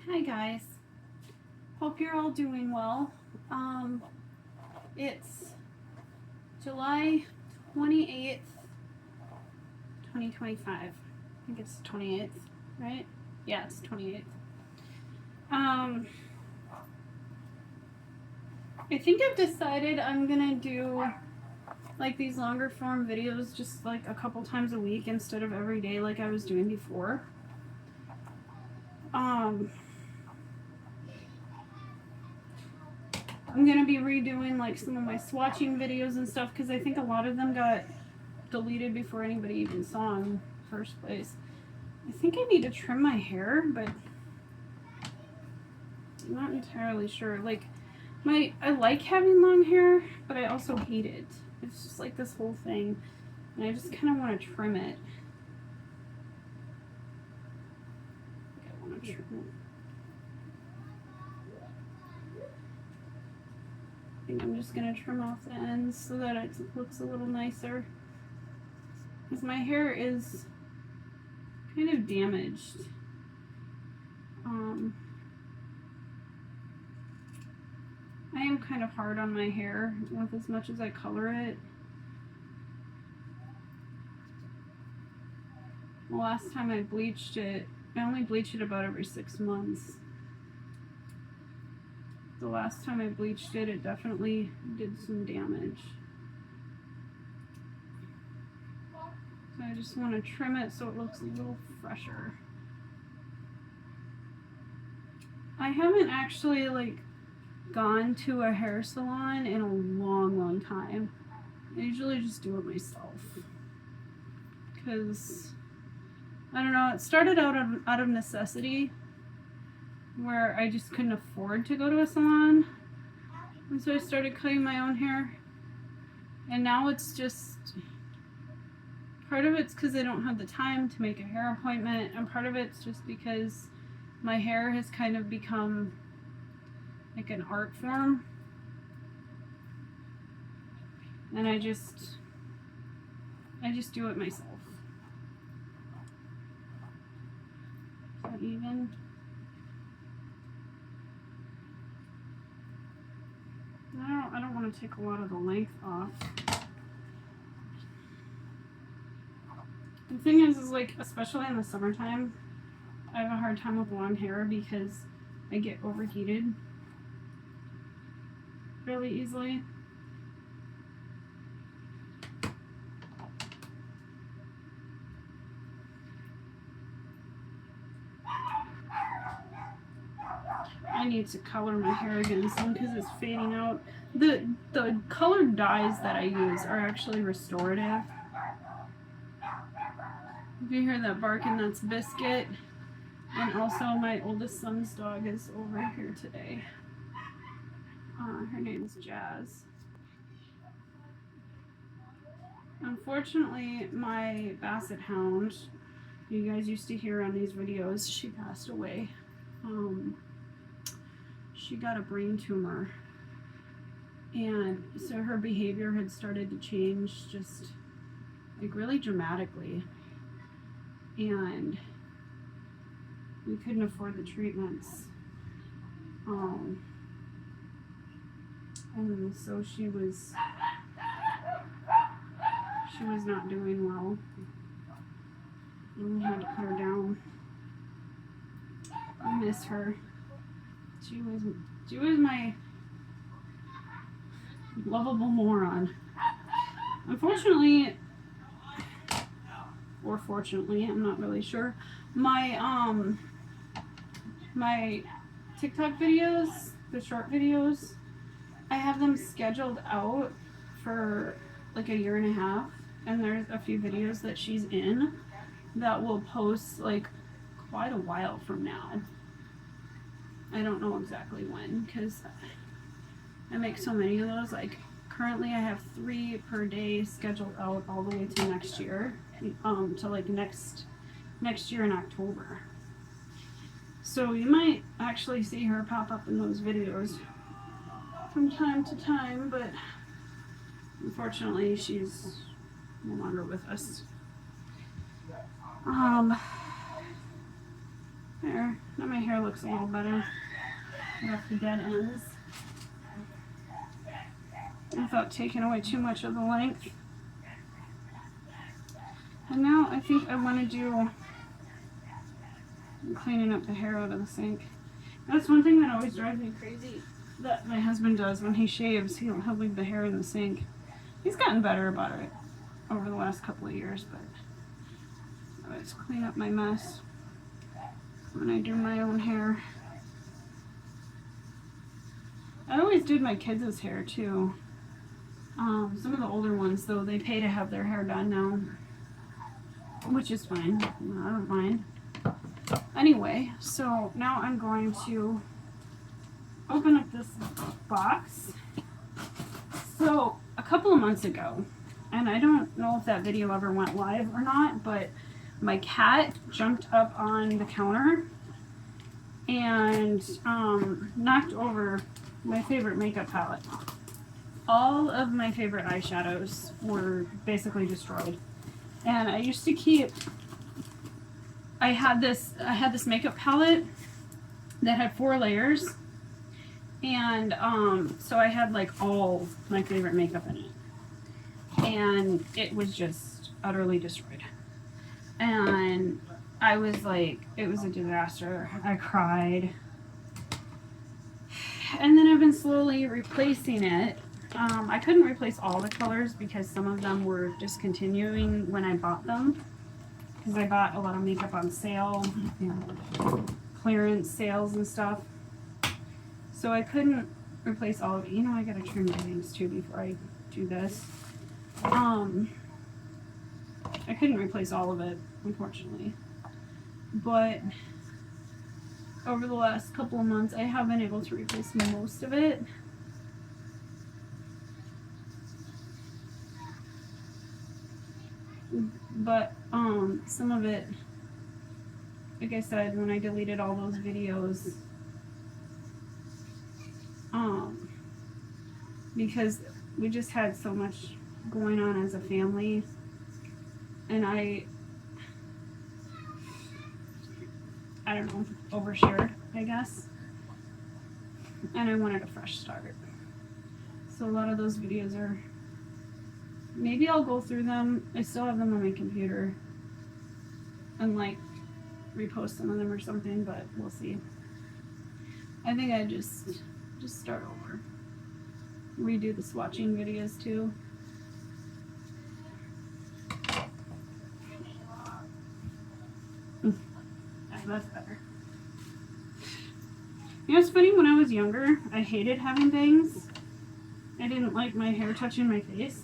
Hi guys, hope you're all doing well. It's July 28th, 2025. I think it's 28th, right? Yeah, it's 28th. I think I've decided I'm gonna do like these longer form videos just like a couple times a week instead of every day like I was doing before. I'm gonna be redoing like some of my swatching videos and stuff because I think a lot of them got deleted before anybody even saw them in the first place. I think I need to trim my hair, but I'm not entirely sure. Like I like having long hair, but I also hate it. It's just like this whole thing, and I just kind of want to trim it. I want to trim it. I think I'm just gonna trim off the ends so that it looks a little nicer. Because my hair is kind of damaged. I am kind of hard on my hair with as much as I color it. The last time I bleached it, I only bleach it about every 6 months. The last time I bleached it, it definitely did some damage. So I just want to trim it so it looks a little fresher. I haven't actually like gone to a hair salon in a long time. I usually just do it myself because I don't know, it started out of necessity where I just couldn't afford to go to a salon, and so I started cutting my own hair, and now it's just part of it's because I don't have the time to make a hair appointment, and part of it's just because my hair has kind of become like an art form, and I just do it myself. Is that even? I don't want to take a lot of the length off. The thing is like, especially in the summertime, I have a hard time with long hair because I get overheated really easily. I need to color my hair again soon because it's fading out. The colored dyes that I use are actually restorative. If you hear that barking, that's Biscuit. And also my oldest son's dog is over here today. Her name's Jazz. Unfortunately, my basset hound, you guys used to hear on these videos, she passed away. She got a brain tumor, and so her behavior had started to change just like really dramatically, and we couldn't afford the treatments, and so she was not doing well, and we had to put her down. I miss her. She was my lovable moron. Unfortunately, or fortunately, I'm not really sure, my my TikTok videos, the short videos, I have them scheduled out for like a year and a half, and there's a few videos that she's in that will post like quite a while from now. I don't know exactly when because I make so many of those. Like currently I have 3 per day scheduled out all the way to next year, to like next year in October. So you might actually see her pop up in those videos from time to time, but unfortunately she's no longer with us. There, now my hair looks a little better. Off the dead ends. Without taking away too much of the length. And now I think I want to do cleaning up the hair out of the sink. That's one thing that always drives me crazy that my husband does when he shaves. He'll leave the hair in the sink. He's gotten better about it over the last couple of years, but I always clean up my mess when I do my own hair. I always did my kids' hair too. Some of the older ones, though, they pay to have their hair done now, which is fine. I don't mind. Anyway, so now I'm going to open up this box. So a couple of months ago, and I don't know if that video ever went live or not, but my cat jumped up on the counter and knocked over my favorite makeup palette. All of my favorite eyeshadows were basically destroyed. And I used to keep, I had this makeup palette that had 4 layers. And so I had like all my favorite makeup in it. And it was just utterly destroyed. And I was like, it was a disaster. I cried. And then I've been slowly replacing it. I couldn't replace all the colors because some of them were discontinuing when I bought them. Because I bought a lot of makeup on sale, clearance sales and stuff. So I couldn't replace all of it. You know, I gotta trim my things too before I do this. I couldn't replace all of it, unfortunately. But over the last couple of months, I have been able to replace most of it. But some of it, like I said, when I deleted all those videos, because we just had so much going on as a family, and I don't know, overshared, I guess, and I wanted a fresh start. So a lot of those videos are, maybe I'll go through them. I still have them on my computer and like repost some of them or something, but we'll see. I think I just start over. Redo the swatching videos too. That's better. You know, it's funny, when I was younger, I hated having bangs. I didn't like my hair touching my face.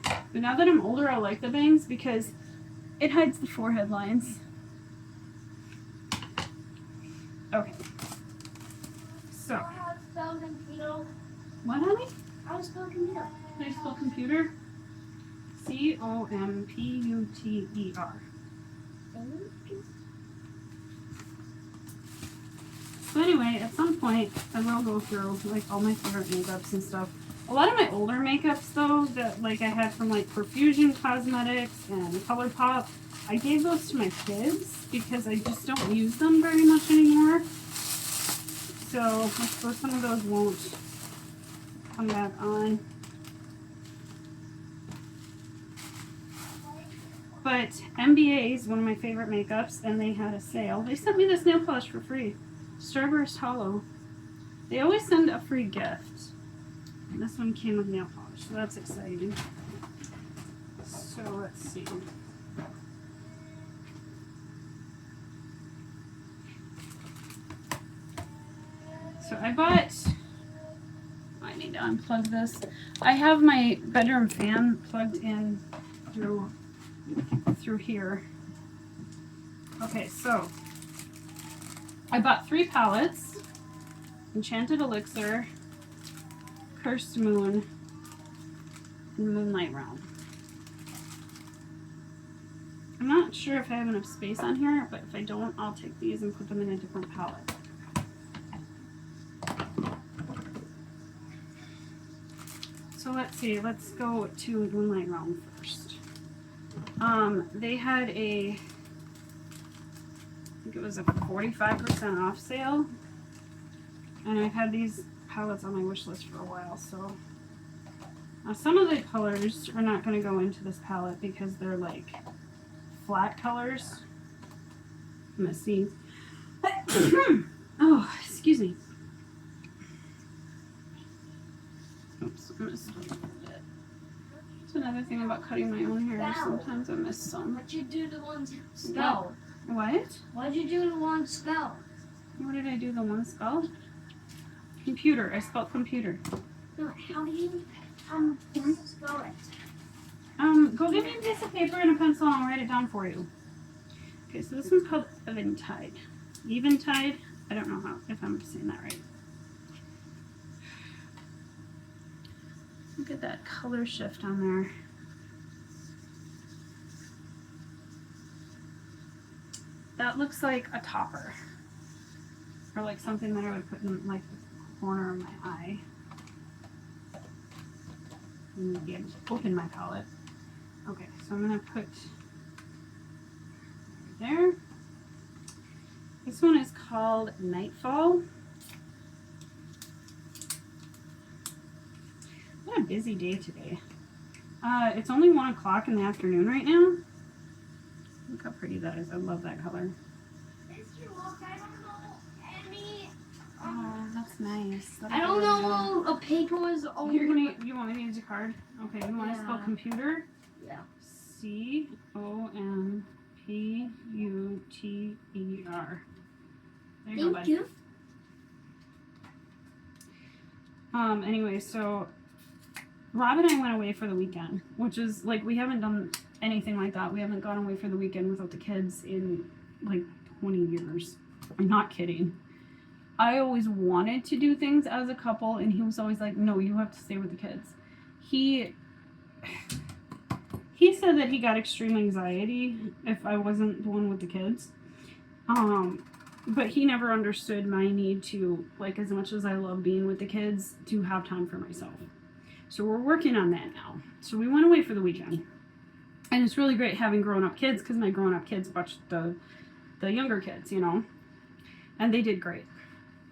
But now that I'm older, I like the bangs because it hides the forehead lines. Okay. So. How to spell computer? What, honey? How to spell computer? How do you spell computer? C-O-M-P-U-T-E-R. So anyway, at some point, I will go through like all my favorite makeups and stuff. A lot of my older makeups, though, that like I had from like Perfusion Cosmetics and ColourPop, I gave those to my kids because I just don't use them very much anymore. So I suppose some of those won't come back on. But MBA is one of my favorite makeups, and they had a sale. They sent me this nail polish for free. Starburst Hollow. They always send a free gift. And this one came with nail polish, so that's exciting. So let's see. So I bought, I need to unplug this. I have my bedroom fan plugged in through here. Okay, so I bought 3 palettes: Enchanted Elixir, Cursed Moon, and Moonlight Realm. I'm not sure if I have enough space on here, but if I don't, I'll take these and put them in a different palette. So let's see, let's go to Moonlight Realm first. They had a, I think think it was a 45% off sale. And I've had these palettes on my wish list for a while, so. Now some of the colors are not going to go into this palette because they're like flat colors. I'm gonna see. Oh, excuse me. Oops, I missed a little bit. That's another thing about cutting my own hair. Sometimes I miss some. What'd you do to one spell? What? What'd you do to one spell? What did I do the one spell? Computer. I spelled computer. No, how do you spell it? Go get me a piece of paper and a pencil and I'll write it down for you. Okay, so this one's called Eventide. Eventide? I don't know if I'm saying that right. Look at that color shift on there. That looks like a topper. Or like something that I would put in like the corner of my eye. And maybe I open my palette. Okay, so I'm gonna put there. This one is called Nightfall. What a busy day today. It's only 1 o'clock in the afternoon right now. Look how pretty that is. I love that color. Oh, that's nice. I don't know a paper was over. You want me to use a card? Okay, you want to spell computer? Yeah. C-O-M-P-U-T-E-R. There you go, bud. Thank you. Anyway, so Rob and I went away for the weekend, which is like we haven't done anything like that. We haven't gone away for the weekend without the kids in like 20 years. I'm not kidding. I always wanted to do things as a couple, and he was always like, no, you have to stay with the kids. He said that he got extreme anxiety if I wasn't the one with the kids. But he never understood my need to, like, as much as I love being with the kids, to have time for myself. So we're working on that now. So we went away for the weekend. And it's really great having grown-up kids, because my grown-up kids watch the younger kids, you know. And they did great.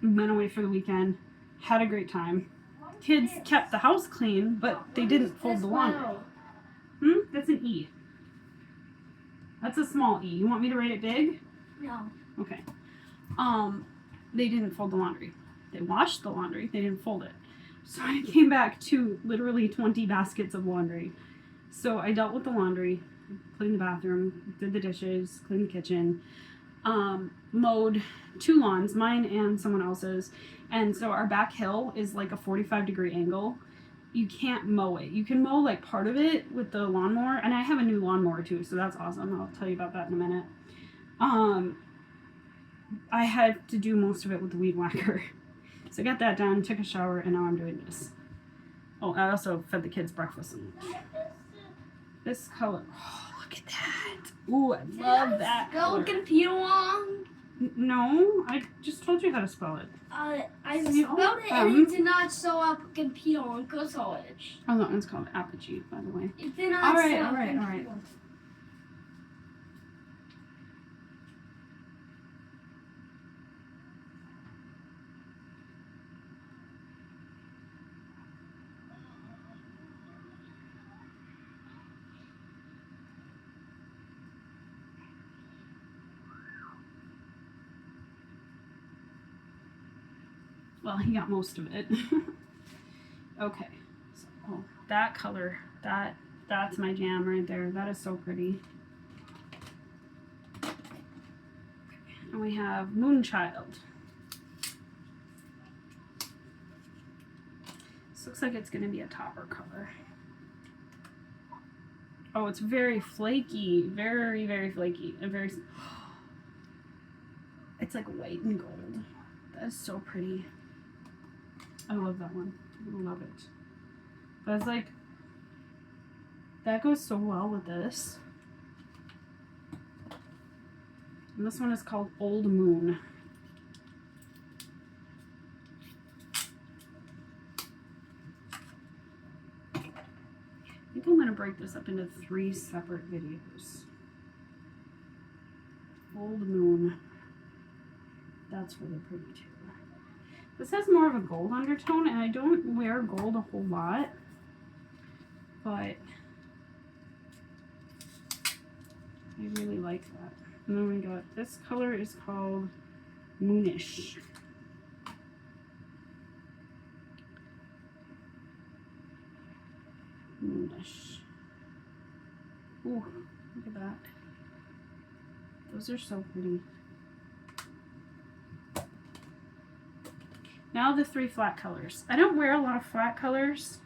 Went away for the weekend, had a great time. Kids kept the house clean, but they didn't fold the laundry. That's an E. That's a small E. You want me to write it big? No. Okay. They didn't fold the laundry. They washed the laundry. They didn't fold it. So I came back to literally 20 baskets of laundry. So I dealt with the laundry, cleaned the bathroom, did the dishes, cleaned the kitchen, mowed 2 lawns, mine and someone else's. And so our back hill is like a 45-degree angle. You can't mow it. You can mow like part of it with the lawnmower. And I have a new lawnmower too, so that's awesome. I'll tell you about that in a minute. I had to do most of it with the weed whacker. So I got that done, took a shower, and now I'm doing this. Oh, I also fed the kids breakfast. This color. Oh, look at that. Ooh, I love that color. Computer wrong. No, I just told you how to spell it. I spelled it and it did not show up computer on college. Oh, that one's called Apogee, by the way. It did not All show up. right, all right. Well, he got most of it. Okay. So, that color, that's my jam right there. That is so pretty. And we have Moonchild. This looks like it's going to be a topper color. Oh, it's very flaky. Very, very flaky. And very... It's like white and gold. That is so pretty. I love that one. I love it. But it's like, that goes so well with this. And this one is called Old Moon. I think I'm going to break this up into 3 separate videos. Old Moon. That's really pretty too. This has more of a gold undertone, and I don't wear gold a whole lot, but I really like that. And then we got this color is called Moonish. Moonish. Ooh, look at that. Those are so pretty. Now the 3 flat colors. I don't wear a lot of flat colors,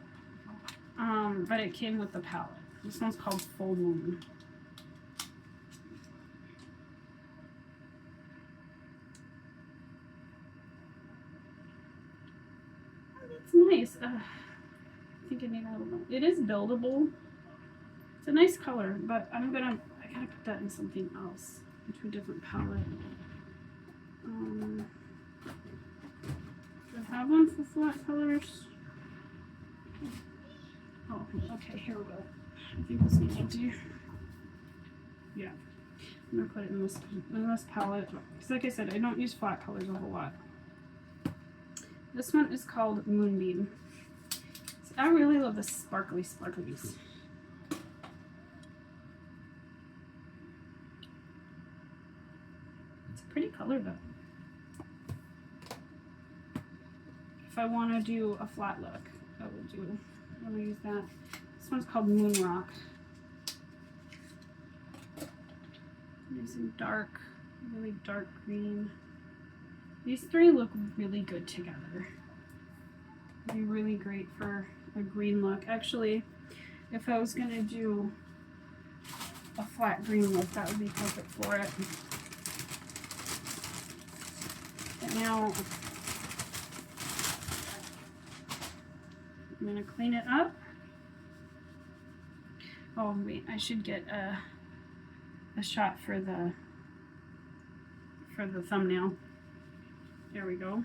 but it came with the palette. This one's called Full Moon. Oh, that's nice. I think I need a little more. It is buildable. It's a nice color, but I gotta put that in something else, into a different palette. Do I have one for flat colors? Oh, okay, here we go. I think this needs to do. Yeah, I'm gonna put it in this palette. Because like I said, I don't use flat colors a whole lot. This one is called Moonbeam. So I really love the sparkly sparklies. It's a pretty color though. If I want to do a flat look, I will use that. This one's called Moon Rock. Using dark, really dark green. These 3 look really good together. They'd be really great for a green look. Actually, if I was gonna do a flat green look, that would be perfect for it. And now I'm gonna clean it up. Oh wait, I should get a shot for the thumbnail. There we go.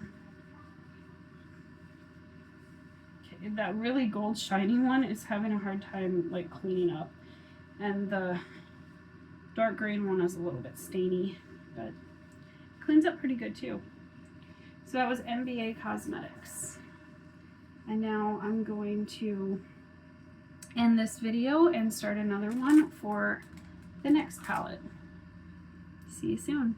Okay, that really gold shiny one is having a hard time like cleaning up, and the dark green one is a little bit stainy, but cleans up pretty good too. So that was MBA Cosmetics. And now I'm going to end this video and start another one for the next palette. See you soon.